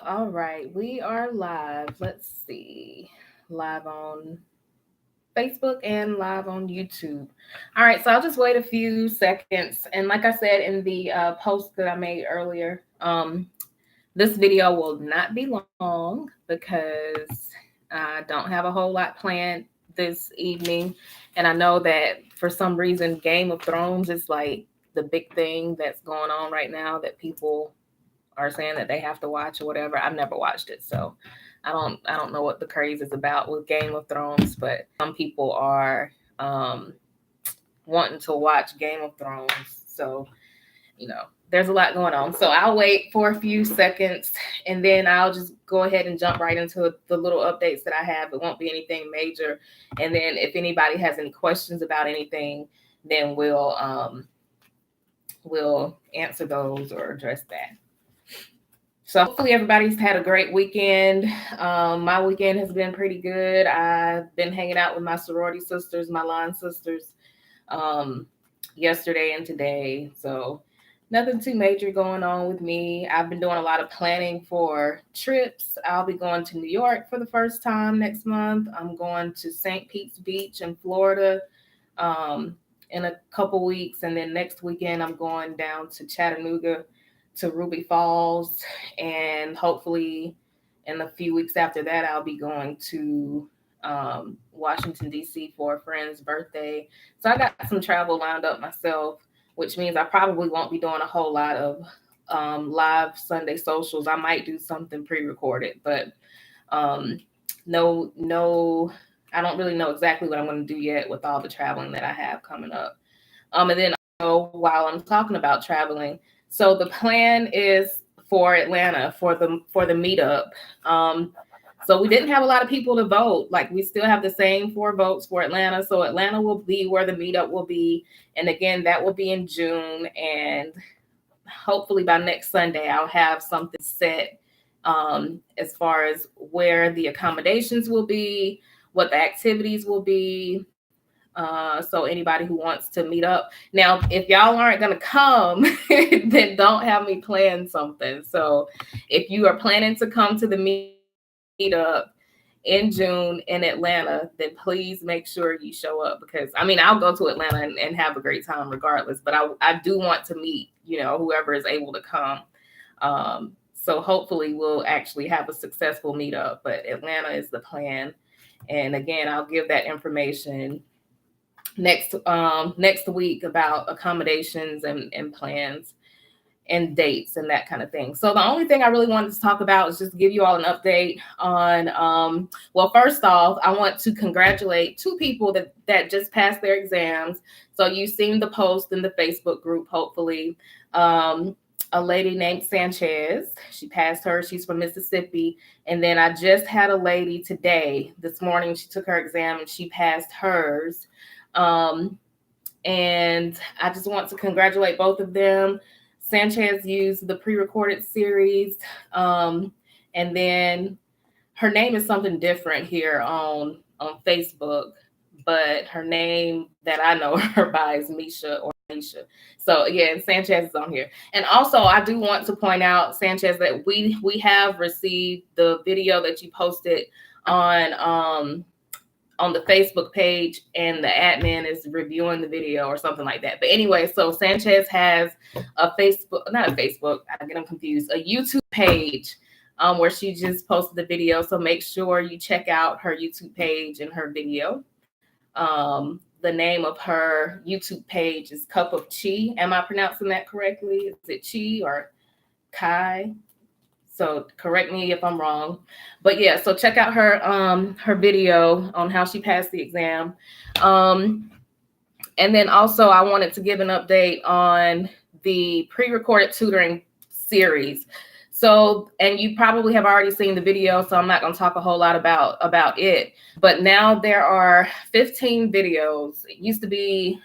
All right, we are live. Let's see. Live on Facebook and live on YouTube. All right, so I'll just wait a few seconds. And like I said in the post that I made earlier, this video will not be long because I don't have a whole lot planned this evening. And I know that for some reason, Game of Thrones is like the big thing that's going on right now that people are saying that they have to watch or whatever. I've never watched it, so I don't know what the craze is about with Game of Thrones, but some people are wanting to watch Game of Thrones. So, there's a lot going on. So I'll wait for a few seconds and then I'll just go ahead and jump right into the little updates that I have. It won't be anything major. And then if anybody has any questions about anything, then we'll answer those or address that. So hopefully everybody's had a great weekend. My weekend has been pretty good. I've been hanging out with my sorority sisters, my line sisters, yesterday and today. So nothing too major going on with me. I've been doing a lot of planning for trips. I'll be going to New York for the first time next month. I'm going to St. Pete's Beach in Florida in a couple weeks. And then next weekend, I'm going down to Chattanooga to Ruby Falls, and hopefully in a few weeks after that, I'll be going to Washington, D.C. for a friend's birthday. So I got some travel lined up myself, which means I probably won't be doing a whole lot of live Sunday socials. I might do something pre-recorded, but no, I don't really know exactly what I'm going to do yet with all the traveling that I have coming up. And then while I'm talking about traveling, so the plan is for Atlanta for the meetup. So we didn't have a lot of people to vote. Like we still have the same 4 votes for Atlanta. So Atlanta will be where the meetup will be. And again, that will be in June. And hopefully by next Sunday, I'll have something set as far as where the accommodations will be, what the activities will be. So anybody who wants to meet up. Now, if y'all aren't going to come, then don't have me plan something. So if you are planning to come to the meetup in June in Atlanta, then please make sure you show up because, I'll go to Atlanta and have a great time regardless, but I do want to meet, whoever is able to come. So hopefully we'll actually have a successful meetup, but Atlanta is the plan. And again, I'll give that information next week about accommodations and plans and dates and that kind of thing. So the only thing I really wanted to talk about is just give you all an update on, well, first off, I want to congratulate 2 people that just passed their exams. So you've seen the post in the Facebook group, hopefully. A lady named Sanchez, she passed hers. She's from Mississippi. And then I just had a lady this morning, she took her exam and she passed hers. And I just want to congratulate both of them. Sanchez used the pre-recorded series. And then her name is something different here on Facebook, but her name that I know her by is Misha or Aisha. So again, Sanchez is on here. And also I do want to point out, Sanchez, that we have received the video that you posted on the Facebook page, and the admin is reviewing the video or something like that. But anyway, so Sanchez has a not a Facebook, I get them confused, a YouTube page where she just posted the video. So make sure you check out her YouTube page and her video. The name of her YouTube page is Cup of Chi. Am I pronouncing that correctly? Is it Chi or Kai? So correct me if I'm wrong, but yeah, so check out her video on how she passed the exam. And then also I wanted to give an update on the pre-recorded tutoring series. So, and you probably have already seen the video, so I'm not going to talk a whole lot about it, but now there are 15 videos. It used to be,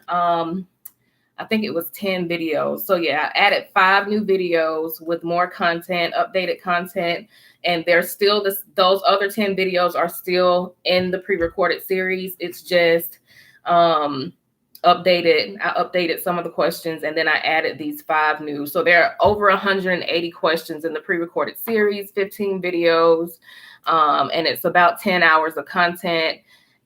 I think it was 10 videos. So yeah, I added 5 new videos with more content, updated content. And there's still those other 10 videos are still in the pre-recorded series. It's just I updated some of the questions, and then I added these 5 new. So there are over 180 questions in the pre-recorded series, 15 videos, and it's about 10 hours of content.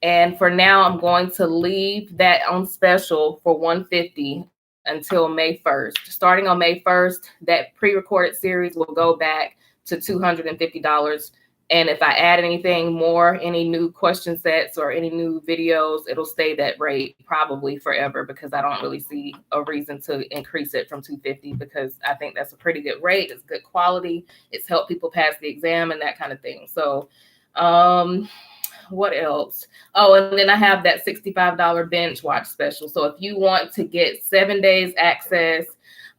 And for now, I'm going to leave that on special for $150 until May 1st. Starting on May 1st, that pre-recorded series will go back to $250. And if I add anything more, any new question sets or any new videos, it'll stay that rate probably forever, because I don't really see a reason to increase it from $250, because I think that's a pretty good rate. It's good quality. It's helped people pass the exam and that kind of thing. So what else? Oh, and then I have that $65 binge watch special. So if you want to get 7 days access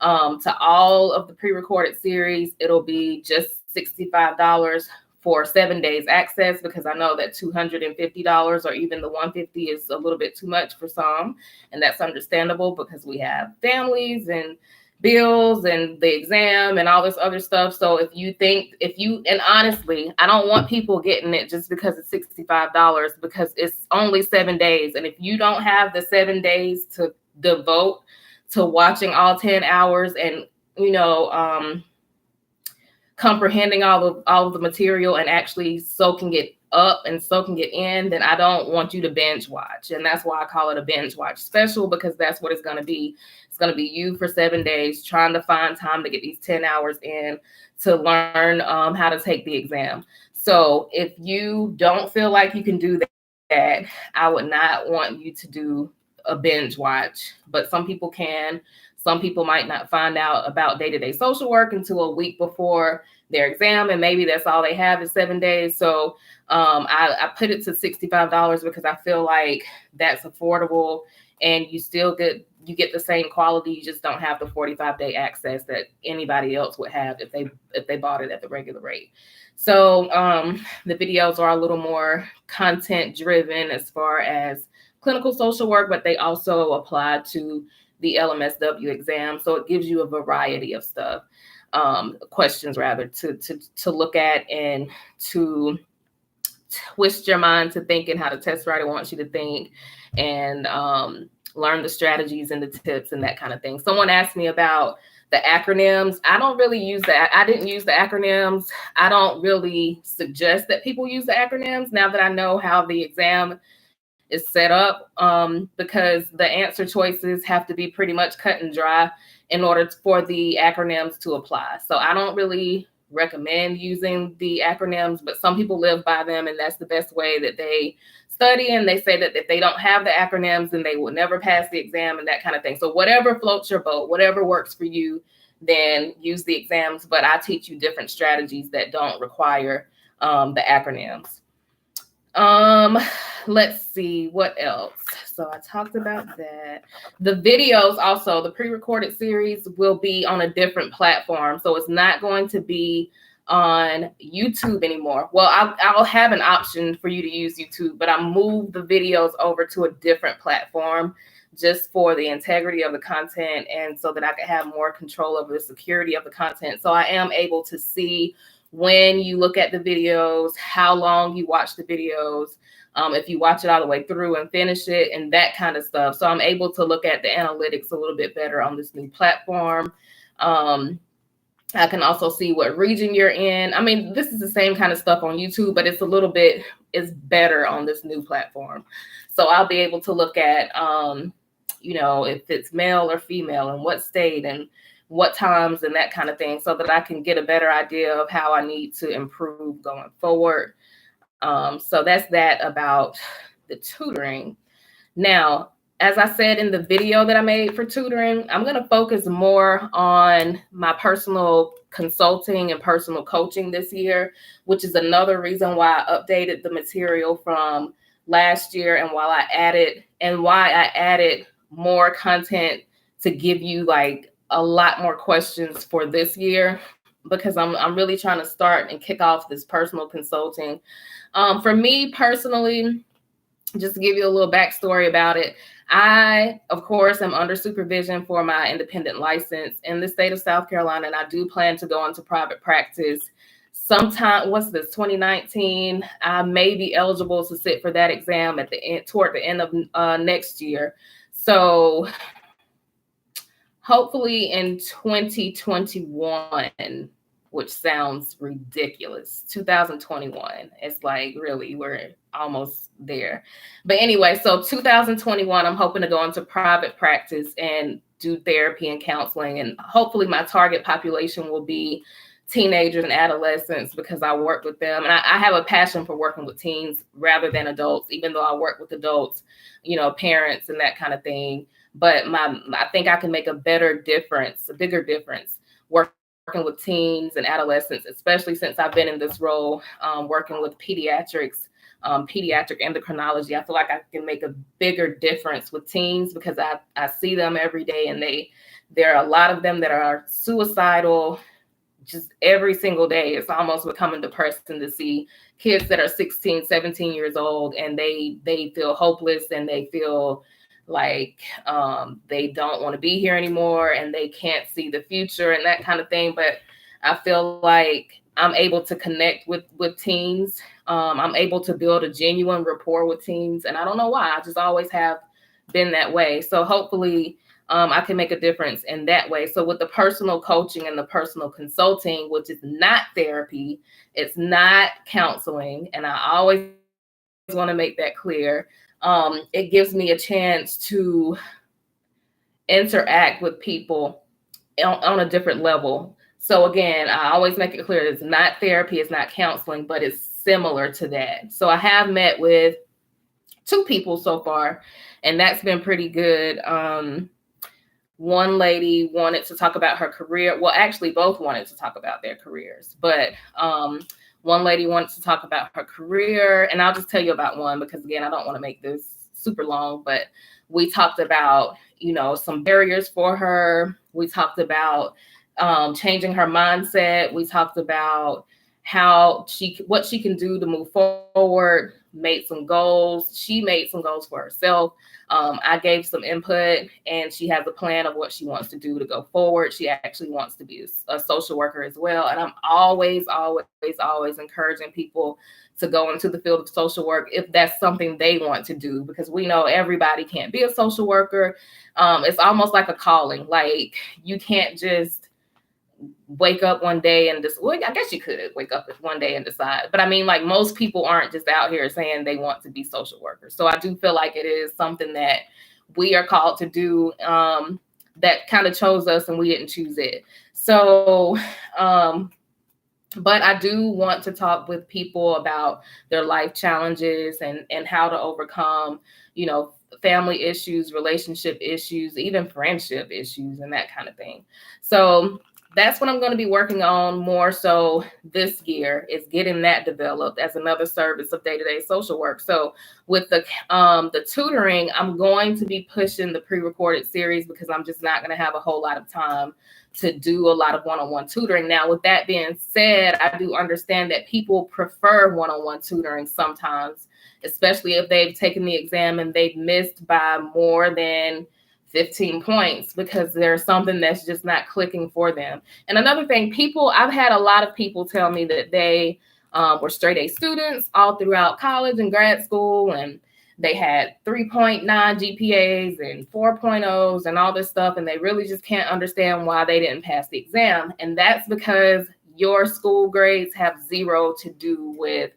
to all of the pre-recorded series, it'll be just $65 for 7 days access, because I know that $250 or even the $150 is a little bit too much for some, and that's understandable because we have families and bills and the exam and all this other stuff. So and honestly, I don't want people getting it just because it's $65, because it's only 7 days. And if you don't have the 7 days to devote to watching all 10 hours and, comprehending all of the material and actually soaking it up and soaking it in, then I don't want you to binge watch. And that's why I call it a binge watch special, because that's what it's going to be. It's going to be you for 7 days trying to find time to get these 10 hours in to learn how to take the exam. So if you don't feel like you can do that, I would not want you to do a binge watch, but some people can. Some people might not find out about day-to-day social work until a week before their exam, and maybe that's all they have is 7 days. So I put it to $65 because I feel like that's affordable, and you get the same quality. You just don't have the 45-day access that anybody else would have if they bought it at the regular rate. So the videos are a little more content driven as far as clinical social work, but they also apply to the LMSW exam. So it gives you a variety of stuff, questions rather, to look at and to twist your mind to thinking how the test writer wants you to think, and learn the strategies and the tips and that kind of thing. Someone asked me about the acronyms. I don't really use that. I didn't use the acronyms. I don't really suggest that people use the acronyms now that I know how the exam is set up, because the answer choices have to be pretty much cut and dry in order for the acronyms to apply. So I don't really recommend using the acronyms, but some people live by them, and that's the best way that they study. And they say that if they don't have the acronyms, then they will never pass the exam and that kind of thing. So whatever floats your boat, whatever works for you, then use the exams. But I teach you different strategies that don't require the acronyms. Let's see what else. So I talked about that. The videos also, the pre-recorded series will be on a different platform. So it's not going to be on YouTube anymore. Well, I'll have an option for you to use YouTube, but I moved the videos over to a different platform just for the integrity of the content, and so that I could have more control over the security of the content. So I am able to see when you look at the videos, how long you watch the videos, if you watch it all the way through and finish it, and that kind of stuff. So I'm able to look at the analytics a little bit better on this new platform. I can also see what region you're in. I mean, this is the same kind of stuff on YouTube, but it's better on this new platform. So I'll be able to look at, if it's male or female and what state and what times and that kind of thing, so that I can get a better idea of how I need to improve going forward. So that's that about the tutoring. Now, as I said in the video that I made for tutoring, I'm going to focus more on my personal consulting and personal coaching this year, which is another reason why I updated the material from last year, and why I added more content to give you like a lot more questions for this year, because I'm really trying to start and kick off this personal consulting. For me personally, just to give you a little backstory about it, I, of course, am under supervision for my independent license in the state of South Carolina, and I do plan to go into private practice sometime. 2019? I may be eligible to sit for that exam toward the end of next year. So hopefully in 2021, which sounds ridiculous, 2021. It's like, really, we're almost there. But anyway, so 2021, I'm hoping to go into private practice and do therapy and counseling. And hopefully my target population will be teenagers and adolescents, because I work with them. And I have a passion for working with teens rather than adults, even though I work with adults, parents and that kind of thing. But I think I can make a bigger difference working with teens and adolescents, especially since I've been in this role, working with pediatrics, pediatric endocrinology. I feel like I can make a bigger difference with teens, because I see them every day, and there are a lot of them that are suicidal just every single day. It's almost becoming depressing to see kids that are 16, 17 years old, and they feel hopeless, and they feel like they don't want to be here anymore, and they can't see the future and that kind of thing. But I feel like I'm able to connect with teens. I'm able to build a genuine rapport with teens, and I don't know why. I just always have been that way. So hopefully I can make a difference in that way. So with the personal coaching and the personal consulting, which is not therapy, it's not counseling, and I always want to make that clear. It gives me a chance to interact with people on a different level. So again, I always make it clear, it's not therapy, it's not counseling, but it's similar to that. So I have met with 2 people so far, and that's been pretty good. One lady wanted to talk about her career. Well, actually, both wanted to talk about their careers, but one lady wanted to talk about her career, and I'll just tell you about one, because again, I don't want to make this super long, but we talked about, some barriers for her. We talked about changing her mindset. We talked about what she can do to move forward, made some goals. She made some goals for herself. I gave some input, and she has a plan of what she wants to do to go forward. She actually wants to be a social worker as well. And I'm always encouraging people to go into the field of social work if that's something they want to do, because we know everybody can't be a social worker. It's almost like a calling. Like, you can't just wake up one day and well, I guess you could wake up one day and decide, but I mean, like, most people aren't just out here saying they want to be social workers. So I do feel like it is something that we are called to do, that kind of chose us, and we didn't choose it. So but I do want to talk with people about their life challenges and how to overcome, family issues, relationship issues, even friendship issues, and that kind of thing. So that's what I'm going to be working on more so this year, is getting that developed as another service of day-to-day social work. So with the tutoring, I'm going to be pushing the pre-recorded series, because I'm just not going to have a whole lot of time to do a lot of one-on-one tutoring. Now, with that being said, I do understand that people prefer one-on-one tutoring sometimes, especially if they've taken the exam and they've missed by more than 15 points, because there's something that's just not clicking for them. And another thing, I've had a lot of people tell me that they were straight A students all throughout college and grad school, and they had 3.9 GPAs and 4.0s and all this stuff, and they really just can't understand why they didn't pass the exam. And that's because your school grades have zero to do with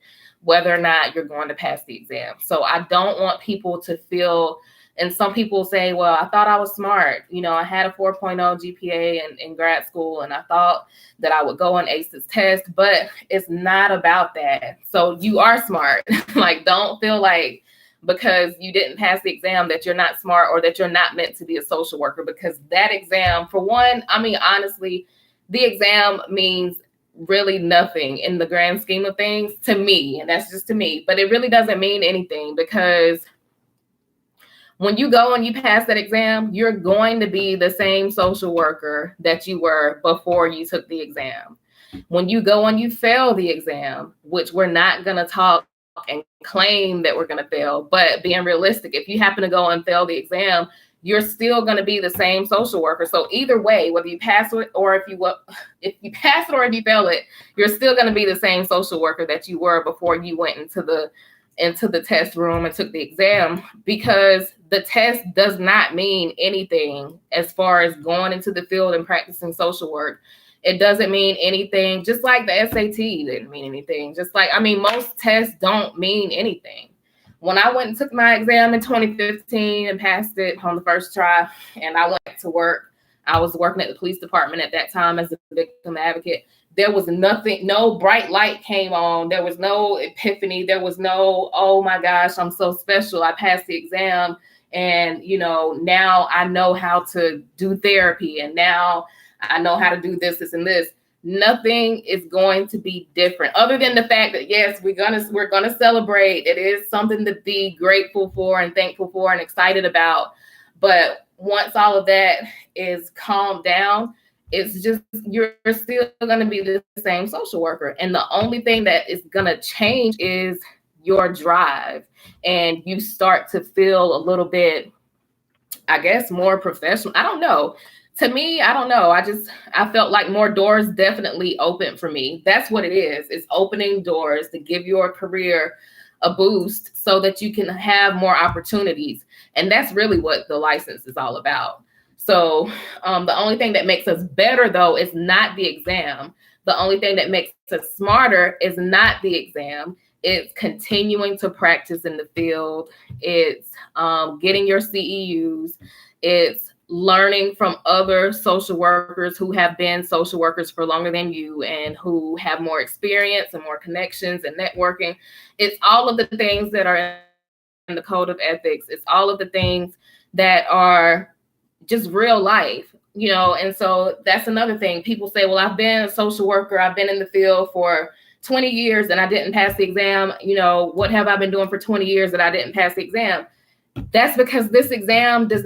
whether or not you're going to pass the exam. So I don't want people to feel. And some people say, well, I thought I was smart. I had a 4.0 GPA in grad school, and I thought that I would go and ace this test, but it's not about that. So you are smart. Like, don't feel like because you didn't pass the exam that you're not smart, or that you're not meant to be a social worker, because that exam, for one, I mean, honestly, the exam means really nothing in the grand scheme of things to me. And that's just to me, but it really doesn't mean anything, because when you go and you pass that exam, you're going to be the same social worker that you were before you took the exam. When you go and you fail the exam, which we're not going to talk and claim that we're going to fail, but being realistic, if you happen to go and fail the exam, you're still going to be the same social worker. So either way, whether you pass it or if you pass it or if you fail it, you're still going to be the same social worker that you were before you went into the test room and took the exam, because the test does not mean anything as far as going into the field and practicing social work. It doesn't mean anything, just like the SAT didn't mean anything. Just like, I mean, most tests don't mean anything. When I went and took my exam in 2015 and passed it on the first try, and I went to work, I was working at the police department at that time as a victim advocate. There was nothing, no bright light came on. There was no epiphany. There was no, oh my gosh, I'm so special. I passed the exam. And, you know, now I know how to do therapy. And now I know how to do this, this, and this. Nothing is going to be different other than the fact that, yes, we're gonna celebrate. It is something to be grateful for and thankful for and excited about. But once all of that is calmed down, it's just, you're still going to be the same social worker. And the only thing that is going to change is your drive. And you start to feel a little bit, I guess, more professional. I don't know. To me, I don't know. I felt like more doors definitely opened for me. That's what it is. It's opening doors to give your career a boost so that you can have more opportunities. And that's really what the license is all about. So the only thing that makes us better, though, is not the exam. The only thing that makes us smarter is not the exam. It's continuing to practice in the field. It's getting your CEUs. It's learning from other social workers who have been social workers for longer than you and who have more experience and more connections and networking. It's all of the things that are in the code of ethics. It's all of the things that are just real life, you know. And so that's another thing. People say, well, I've been a social worker. I've been in the field for 20 years and I didn't pass the exam. You know, what have I been doing for 20 years that I didn't pass the exam? That's because this exam it's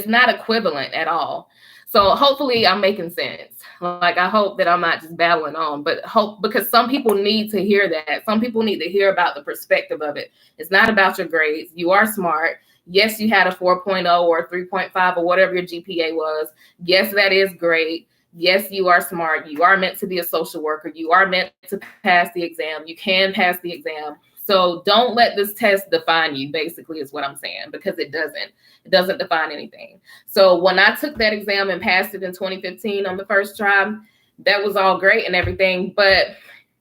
not equivalent at all. So hopefully I'm making sense. Like, I hope that I'm not just babbling on, but because some people need to hear that. Some people need to hear about the perspective of it. It's not about your grades. You are smart. Yes, you had a 4.0 or 3.5 or whatever your GPA was. Yes, that is great. Yes, you are smart. You are meant to be a social worker. You are meant to pass the exam. You can pass the exam. So don't let this test define you, basically, is what I'm saying, because it doesn't. It doesn't define anything. So when I took that exam and passed it in 2015 on the first try, that was all great and everything. But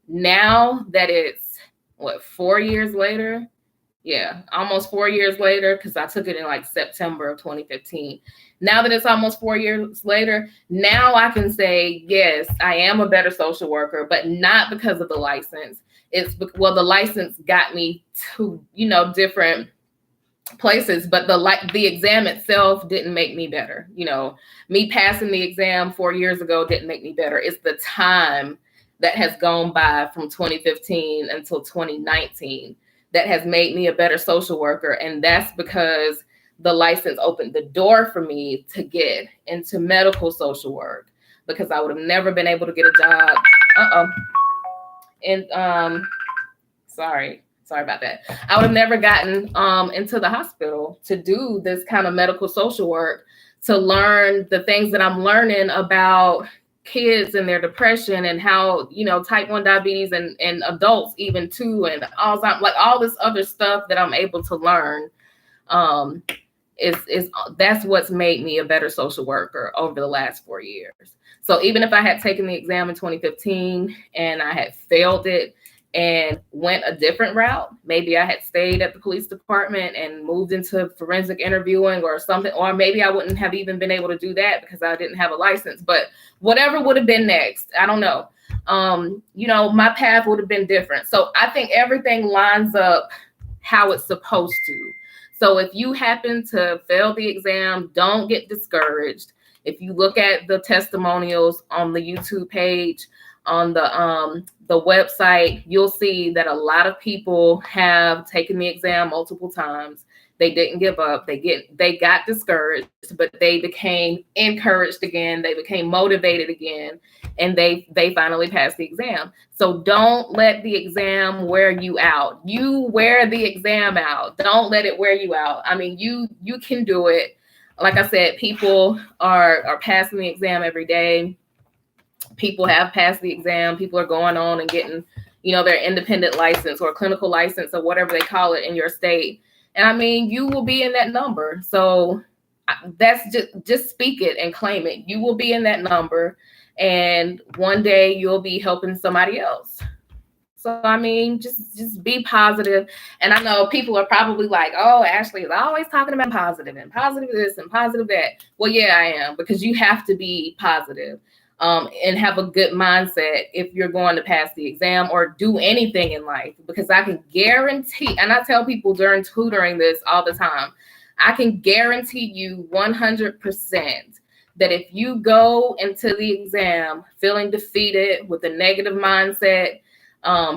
now that it's, 4 years later? Yeah, almost 4 years later, because I took it in like September of 2015. Now that it's almost 4 years later, now I can say, yes, I am a better social worker, but not because of the license. The license got me to, different places, but the exam itself didn't make me better. Me passing the exam 4 years ago didn't make me better. It's the time that has gone by from 2015 until 2019 that has made me a better social worker. And that's because the license opened the door for me to get into medical social work, because I would have never been able to get a job. And sorry about that. I would have never gotten into the hospital to do this kind of medical social work, to learn the things that I'm learning about kids and their depression and how, type 1 diabetes and adults even too, and Alzheimer's, like all this other stuff that I'm able to learn. That's what's made me a better social worker over the last 4 years. So even if I had taken the exam in 2015 and I had failed it and went a different route, maybe I had stayed at the police department and moved into forensic interviewing or something, or maybe I wouldn't have even been able to do that because I didn't have a license. But whatever would have been next, I don't know. My path would have been different. So I think everything lines up how it's supposed to. So if you happen to fail the exam, don't get discouraged. If you look at the testimonials on the YouTube page, on the website, you'll see that a lot of people have taken the exam multiple times. They didn't give up. They got discouraged, but they became encouraged again. They became motivated again, and they finally passed the exam. So don't let the exam wear you out. You wear the exam out. Don't let it wear you out. I mean, you can do it. Like I said, people are passing the exam every day. People have passed the exam. People are going on and getting, their independent license or clinical license or whatever they call it in your state. And I mean, you will be in that number. So that's just speak it and claim it. You will be in that number, and one day you'll be helping somebody else. So, I mean, just be positive. And I know people are probably like, oh, Ashley is always talking about positive and positive this and positive that. Well, yeah, I am, because you have to be positive and have a good mindset if you're going to pass the exam or do anything in life. Because I can guarantee, and I tell people during tutoring this all the time, I can guarantee you 100% that if you go into the exam feeling defeated with a negative mindset,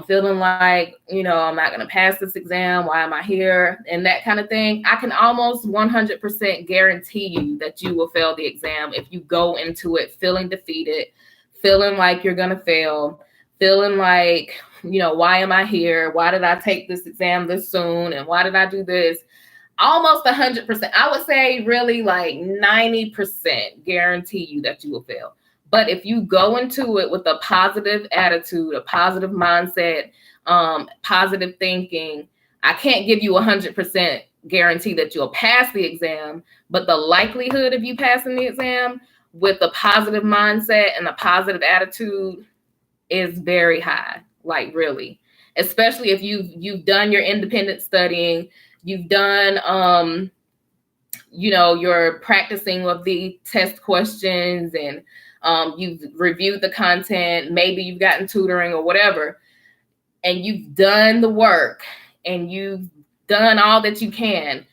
feeling like, I'm not going to pass this exam, why am I here, and that kind of thing, I can almost 100% guarantee you that you will fail the exam if you go into it feeling defeated, feeling like you're going to fail, feeling like, why am I here? Why did I take this exam this soon? And why did I do this? Almost 100%. I would say really like 90% guarantee you that you will fail. But if you go into it with a positive attitude, a positive mindset, positive thinking, I can't give you 100% guarantee that you'll pass the exam, but the likelihood of you passing the exam with a positive mindset and a positive attitude is very high, like really, especially if you've done your independent studying, you've done, your practicing of the test questions, and you've reviewed the content, maybe you've gotten tutoring or whatever, and you've done the work and you've done all that you can.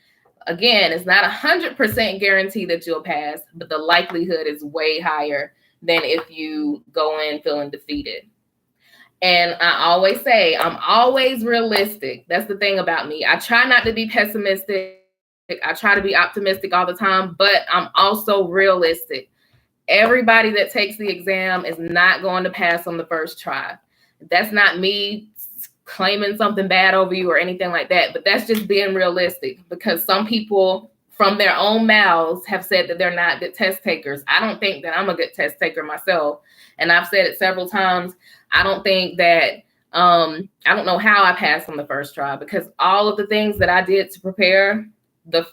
Again, it's not 100% guarantee that you'll pass, but the likelihood is way higher than if you go in feeling defeated. And I always say, I'm always realistic. That's the thing about me. I try not to be pessimistic. I try to be optimistic all the time, but I'm also realistic. Everybody that takes the exam is not going to pass on the first try. That's not me claiming something bad over you or anything like that, but that's just being realistic, because some people from their own mouths have said that they're not good test takers. I don't think that I'm a good test taker myself. And I've said it several times. I don't think that, I don't know how I passed on the first try, because all of the things that I did to prepare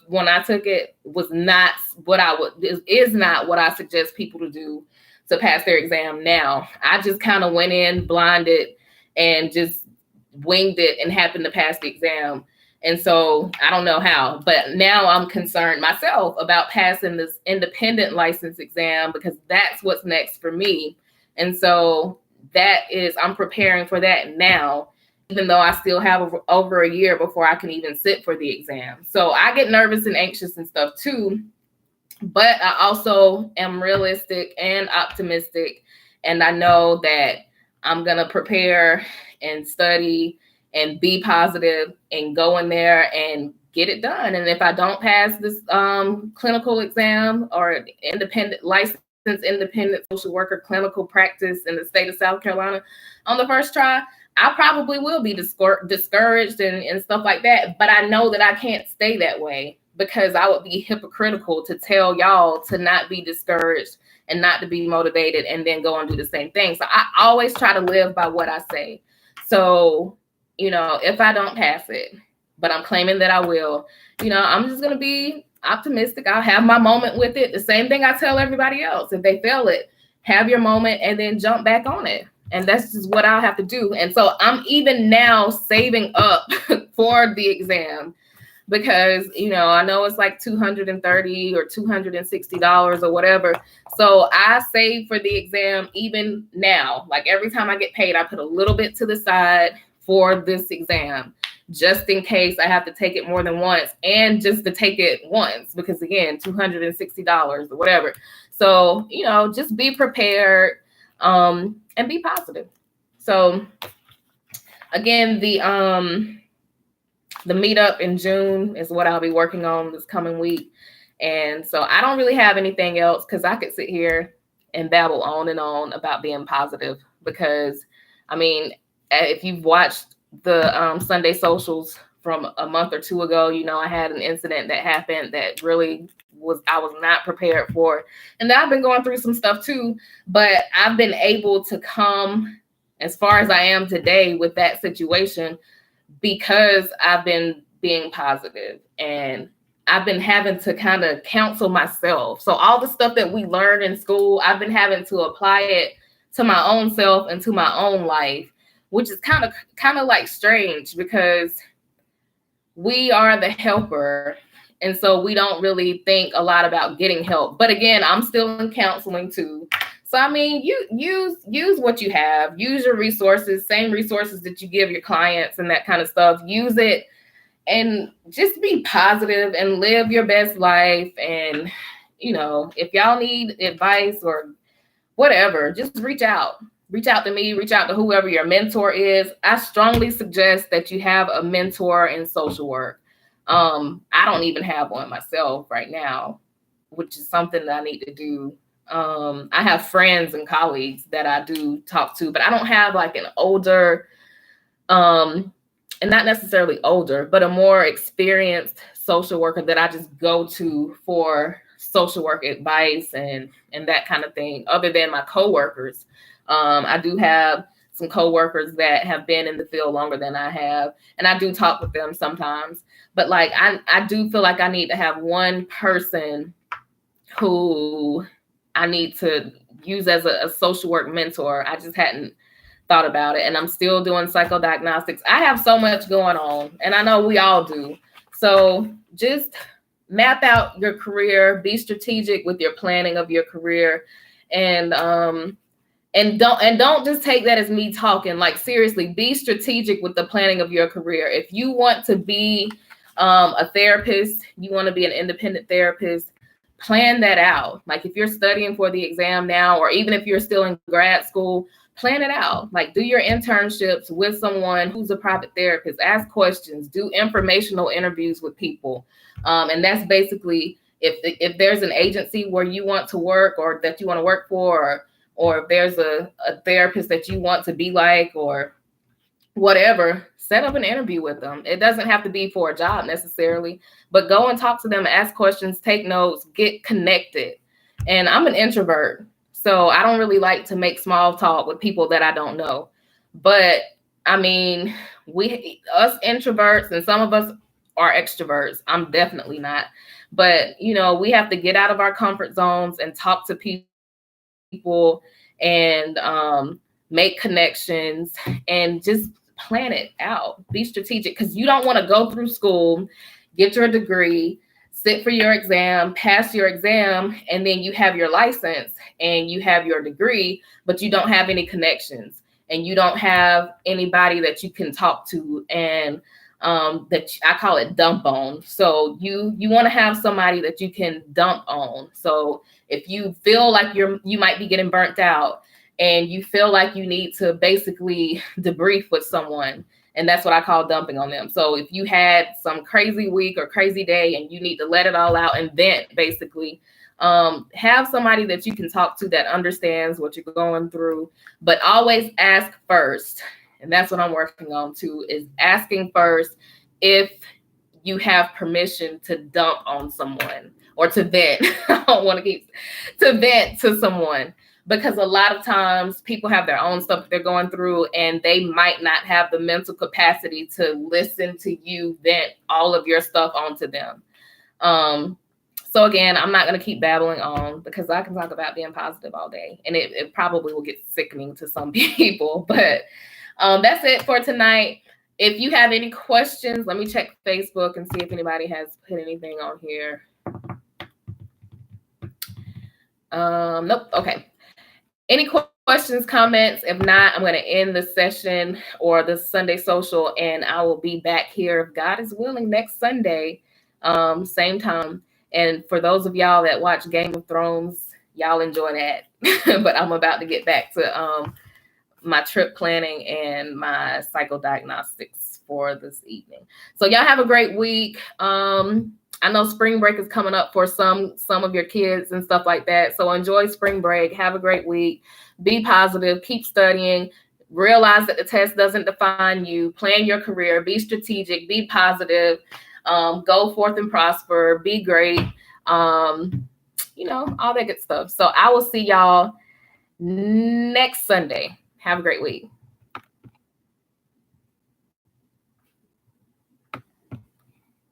when I took it was not what is not what I suggest people to do to pass their exam now. I just kind of went in blinded and just winged it and happened to pass the exam. And so I don't know how, but now I'm concerned myself about passing this independent license exam, because that's what's next for me. And so I'm preparing for that now, even though I still have over a year before I can even sit for the exam. So I get nervous and anxious and stuff too, but I also am realistic and optimistic. And I know that I'm going to prepare and study and be positive and go in there and get it done. And if I don't pass this clinical exam or independent social worker clinical practice in the state of South Carolina on the first try, I probably will be discouraged and stuff like that. But I know that I can't stay that way, because I would be hypocritical to tell y'all to not be discouraged and not to be motivated and then go and do the same thing. So I always try to live by what I say. So, if I don't pass it, but I'm claiming that I will, I'm just going to be optimistic. I'll have my moment with it. The same thing I tell everybody else. If they fail it, have your moment and then jump back on it. And that's just what I'll have to do. And so I'm even now saving up for the exam, because, I know it's like $230 or $260 or whatever. So I save for the exam even now. Like every time I get paid, I put a little bit to the side for this exam, just in case I have to take it more than once, and just to take it once, because again, $260 or whatever. So, just be prepared and be positive. So again, the meetup in June is what I'll be working on this coming week. And so I don't really have anything else, because I could sit here and babble on and on about being positive, because if you've watched the Sunday socials from a month or two ago, I had an incident that happened that really I was not prepared for. And I've been going through some stuff too, but I've been able to come as far as I am today with that situation, because I've been being positive and I've been having to kind of counsel myself. So all the stuff that we learned in school, I've been having to apply it to my own self and to my own life, which is kind of like strange because we are the helper. And so we don't really think a lot about getting help. But again, I'm still in counseling too. So, I mean, you use what you have, use your resources, same resources that you give your clients and that kind of stuff. Use it and just be positive and live your best life. And, you know, if y'all need advice or whatever, just reach out. Reach out to me, reach out to whoever your mentor is. I strongly suggest that you have a mentor in social work. I don't even have one myself right now, which is something that I need to do. I have friends and colleagues that I do talk to, but I don't have like an older, and not necessarily older, but a more experienced social worker that I just go to for social work advice and that kind of thing, other than my coworkers. I do have some coworkers that have been in the field longer than I have, and I do talk with them sometimes. But like I do feel like I need to have one person who I need to use as a social work mentor. I just hadn't thought about it, and I'm still doing psychodiagnostics. I have so much going on, and I know we all do. So just map out your career, be strategic with your planning of your career, and don't just take that as me talking. Like, seriously, be strategic with the planning of your career. If you want to be a therapist, you want to be an independent therapist, plan that out. Like, if you're studying for the exam now, or even if you're still in grad school, plan it out. Like, do your internships with someone who's a private therapist, ask questions, do informational interviews with people. And that's basically, if there's an agency where you want to work or that you want to work for, or if there's a therapist that you want to be like, or whatever, set up an interview with them. It doesn't have to be for a job necessarily, but go and talk to them, ask questions, take notes, get connected. And I'm an introvert, so I don't really like to make small talk with people that I don't know. But I mean, us introverts, and some of us are extroverts. I'm definitely not. But, you know, we have to get out of our comfort zones and talk to people and make connections and just plan it out. Be strategic, because you don't want to go through school, get your degree, sit for your exam, pass your exam, and then you have your license and you have your degree, but you don't have any connections and you don't have anybody that you can talk to and that I call it dump on. So you want to have somebody that you can dump on. So if you feel like you might be getting burnt out and you feel like you need to basically debrief with someone, and that's what I call dumping on them. So if you had some crazy week or crazy day and you need to let it all out and vent, basically, have somebody that you can talk to that understands what you're going through, but always ask first. And that's what I'm working on too, is asking first if you have permission to dump on someone or to vent. I don't want to vent to someone, because a lot of times people have their own stuff they're going through and they might not have the mental capacity to listen to you vent all of your stuff onto them. So again, I'm not going to keep babbling on, because I can talk about being positive all day, and it probably will get sickening to some people, but that's it for tonight. If you have any questions, let me check Facebook and see if anybody has put anything on here. Nope. Okay. Any questions, comments? If not, I'm going to end the session or the Sunday social, and I will be back here, if God is willing, next Sunday, same time. And for those of y'all that watch Game of Thrones, y'all enjoy that. But I'm about to get back to my trip planning and my psychodiagnostics for this evening. So y'all have a great week. I know spring break is coming up for some of your kids and stuff like that. So enjoy spring break. Have a great week. Be positive. Keep studying. Realize that the test doesn't define you. Plan your career. Be strategic. Be positive. Go forth and prosper. Be great. You know, all that good stuff. So I will see y'all next Sunday. Have a great week.